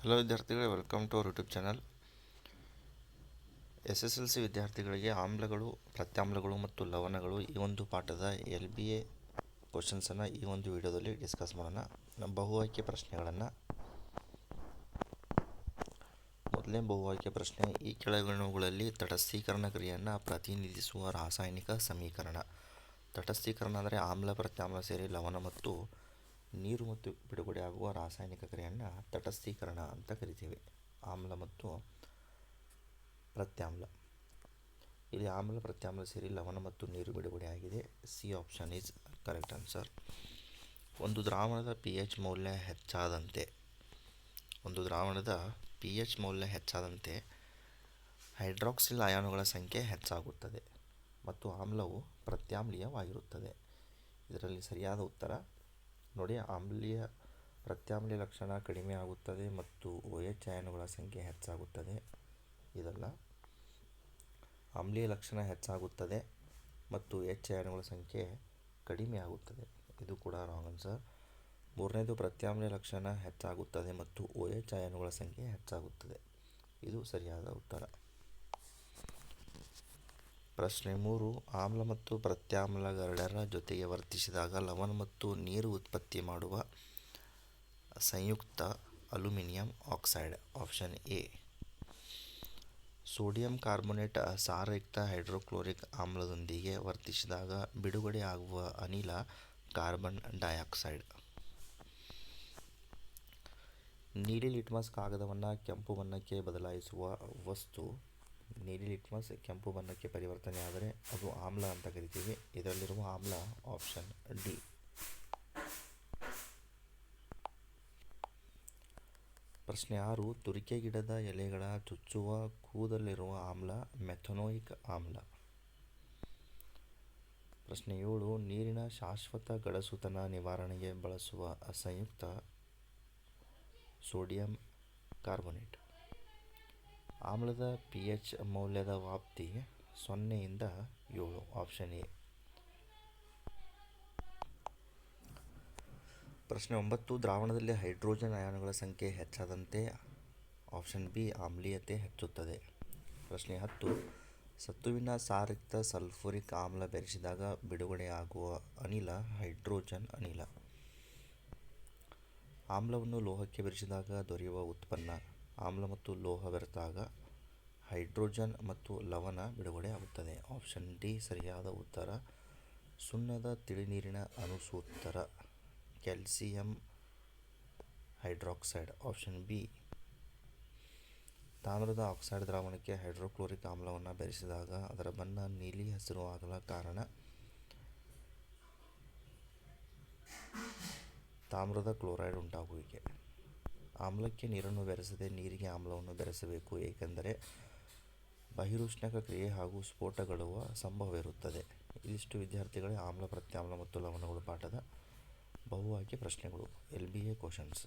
Hello ವಿದ್ಯಾರ್ಥಿಗಳೇ, welcome to our YouTube channel. SSLC ವಿದ್ಯಾರ್ಥಿಗಳಿಗೆ ಆಮ್ಲಗಳು, ಪ್ರತ್ಯಾಮ್ಲಗಳು ಮತ್ತು ಲವಣಗಳು ಈ ಒಂದು ಪಾಠದ LBA ಕ್ವಶನ್ಸನ್ನು ಈ ಒಂದು ವಿಡಿಯೋದಲ್ಲಿ ಡಿಸ್ಕಸ್ ಮಾಡೋಣ. ಬಹು ಆಯ್ಕೆ ಪ್ರಶ್ನೆಗಳನ್ನು. ಮೊದಲನೇ ಬಹು ಆಯ್ಕೆ ಪ್ರಶ್ನೆ: ಈ ಕೆಳಗಿನವುಗಳಲ್ಲಿ ತಟಸ್ಥೀಕರಣ ಕ್ರಿಯೆಯನ್ನು ಪ್ರತಿನಿಧಿಸುವ ರಾಸಾಯನಿಕ ಸಮೀಕರಣ. ತಟಸ್ಥೀಕರಣ ಅಂದರೆ ಆಮ್ಲ ಪ್ರತ್ಯಾಮ್ಲ ಸೇರಿ ಲವಣ ಮತ್ತು ನೀರು ಮತ್ತು ಬಿಡುಗಡೆಯಾಗುವ ರಾಸಾಯನಿಕ ಕ್ರಿಯೆಯನ್ನು ತಟಸ್ಥೀಕರಣ ಅಂತ ಕರಿತೀವಿ. ಆಮ್ಲ ಮತ್ತು ಪ್ರತ್ಯಾಮ್ಲ. ಇಲ್ಲಿ ಆಮ್ಲ ಪ್ರತ್ಯಾಮ್ಲ ಸೇರಿ ಲವಣ ಮತ್ತು ನೀರು ಬಿಡುಗಡೆಯಾಗಿದೆ. C option is correct answer. ಒಂದು ದ್ರಾವಣದ pH ಮೌಲ್ಯ ಹೆಚ್ಚಾದಂತೆ ಹೈಡ್ರಾಕ್ಸಿಲ್ ಅಯಾನುಗಳ ಸಂಖ್ಯೆ ಹೆಚ್ಚಾಗುತ್ತದೆ ಮತ್ತು ಆಮ್ಲವು ಪ್ರತ್ಯಾಮ್ಲೀಯವಾಗಿರುತ್ತದೆ. ಇದರಲ್ಲಿ ಸರಿಯಾದ ಉತ್ತರ ನೋಡಿ, ಪ್ರತ್ಯಾಮ್ಲೀಯ ಲಕ್ಷಣ ಕಡಿಮೆ ಆಗುತ್ತದೆ ಮತ್ತು OH ಅಯಾನುಗಳ ಸಂಖ್ಯೆ ಹೆಚ್ಚಾಗುತ್ತದೆ. ಇದಲ್ಲ, ಆಮ್ಲೀಯ ಲಕ್ಷಣ ಹೆಚ್ಚಾಗುತ್ತದೆ ಮತ್ತು H ಅಯಾನುಗಳ ಸಂಖ್ಯೆ ಕಡಿಮೆ ಆಗುತ್ತದೆ. ಇದು ಕೂಡ ರಾಂಗ್ ಆನ್ಸರ್. ಮೂರನೇದು, ಪ್ರತ್ಯಾಮ್ಲೀಯ ಲಕ್ಷಣ ಹೆಚ್ಚಾಗುತ್ತದೆ ಮತ್ತು OH ಅಯಾನುಗಳ ಸಂಖ್ಯೆ ಹೆಚ್ಚಾಗುತ್ತದೆ. ಇದು ಸರಿಯಾದ ಉತ್ತರ. ಪ್ರಶ್ನೆ 3: ಆಮ್ಲ ಮತ್ತು ಪ್ರತ್ಯಾಮ್ಲಗಳೆರಡರ ಜೊತೆಗೆ ವರ್ತಿಸಿದಾಗ ಲವಣ ಮತ್ತು ನೀರು ಉತ್ಪತ್ತಿ ಮಾಡುವ ಸಂಯುಕ್ತ aluminium oxide. Option A. Sodium carbonate ಸಾರಯುಕ್ತ ಹೈಡ್ರೋಕ್ಲೋರಿಕ್ ಆಮ್ಲದೊಂದಿಗೆ ವರ್ತಿಸಿದಾಗ ಬಿಡುಗಡೆಯಾಗುವ ಅನಿಲ ಕಾರ್ಬನ್ ಡೈಆಕ್ಸೈಡ್. ನೀಲಿ ಲಿಟ್ಮಸ್ ಕಾಗದವನ್ನು ಕೆಂಪು ಬಣ್ಣಕ್ಕೆ ಬದಲಾಯಿಸುವ ವಸ್ತು. ನೀಲಿ ಲಿಟ್ಮಸ್ ಕೆಂಪು ಬಣ್ಣಕ್ಕೆ ಪರಿವರ್ತನೆಯಾದರೆ ಅದು ಆಮ್ಲ ಅಂತ ಕರಿತೀವಿ. ಇದರಲ್ಲಿರುವ ಆಮ್ಲ ಆಪ್ಷನ್ ಡಿ. ಪ್ರಶ್ನೆ 6: ತುರಿಕೆ ಗಿಡದ ಎಲೆಗಳ ಚುಚ್ಚುವ ಕೂದಲಿರುವ ಆಮ್ಲ ಮೆಥನೋಯಿಕ್ ಆಮ್ಲ. ಪ್ರಶ್ನೆ 7: ನೀರಿನ ಶಾಶ್ವತ ಗಡಸುತನ ನಿವಾರಣೆಗೆ ಬಳಸುವ ಸಂಯುಕ್ತ ಸೋಡಿಯಂ ಕಾರ್ಬೋನೇಟ್. ಆಮ್ಲದ pH ಮೌಲ್ಯದ ವ್ಯಾಪ್ತಿ 0 ಇಂದ 7. Option A. ಪ್ರಶ್ನೆ 9: ದ್ರಾವಣದಲ್ಲಿ ಹೈಡ್ರೋಜನ್ ಅಯಾನುಗಳ ಸಂಖ್ಯೆ ಹೆಚ್ಚಾದಂತೆ ಆಪ್ಷನ್ ಬಿ ಆಮ್ಲೀಯತೆ ಹೆಚ್ಚುತ್ತದೆ. ಪ್ರಶ್ನೆ 10: ಸತುವಿನ ಸಾರಯುಕ್ತ ಸಲ್ಫ್ಯೂರಿಕ್ ಆಮ್ಲ ಬೆರೆಸಿದಾಗ ಬಿಡುಗಡೆಯಾಗುವ ಅನಿಲ ಹೈಡ್ರೋಜನ್ ಅನಿಲ. ಆಮ್ಲವನ್ನು ಲೋಹಕ್ಕೆ ಬೆರೆಸಿದಾಗ ದೊರೆಯುವ ಉತ್ಪನ್ನ. ಆಮ್ಲ ಮತ್ತು ಲೋಹ ಬೆರೆತಾಗ ಹೈಡ್ರೋಜನ್ ಮತ್ತು ಲವಣ ಬಿಡುಗಡೆಯಾಗುತ್ತದೆ. ಆಪ್ಷನ್ ಡಿ ಸರಿಯಾದ ಉತ್ತರ. ಸುಣ್ಣದ ತಿಳಿನೀರಿನ ಅಣುಸೂತ್ರ ಕ್ಯಾಲ್ಸಿಯಂ ಹೈಡ್ರಾಕ್ಸೈಡ್. Option B. ತಾಮ್ರದ ಆಕ್ಸೈಡ್ ದ್ರಾವಣಕ್ಕೆ ಹೈಡ್ರೋಕ್ಲೋರಿಕ್ ಆಮ್ಲವನ್ನು ಬೆರೆಸಿದಾಗ ಅದರ ಬಣ್ಣ ನೀಲಿ ಹಸಿರು ಆಗಲು ಕಾರಣ ತಾಮ್ರದ ಕ್ಲೋರೈಡ್ ಉಂಟಾಗುವಿಕೆ. ಆಮ್ಲಕ್ಕೆ ನೀರನ್ನು ಬೆರೆಸದೆ ನೀರಿಗೆ ಆಮ್ಲವನ್ನು ಬೆರೆಸಬೇಕು, ಏಕೆಂದರೆ ಬಹಿರುಷ್ಣಕ ಕ್ರಿಯೆ ಹಾಗೂ ಸ್ಫೋಟಗೊಳ್ಳುವ ಸಂಭವವಿರುತ್ತದೆ. ಇದಿಷ್ಟು ವಿದ್ಯಾರ್ಥಿಗಳೇ ಆಮ್ಲ, ಪ್ರತ್ಯಾಮ್ಲ ಮತ್ತು ಲವಣಗಳು ಪಾಠದ ಬಹು ಆಯ್ಕೆ ಪ್ರಶ್ನೆಗಳು, LBA ಕ್ವಶನ್ಸ್.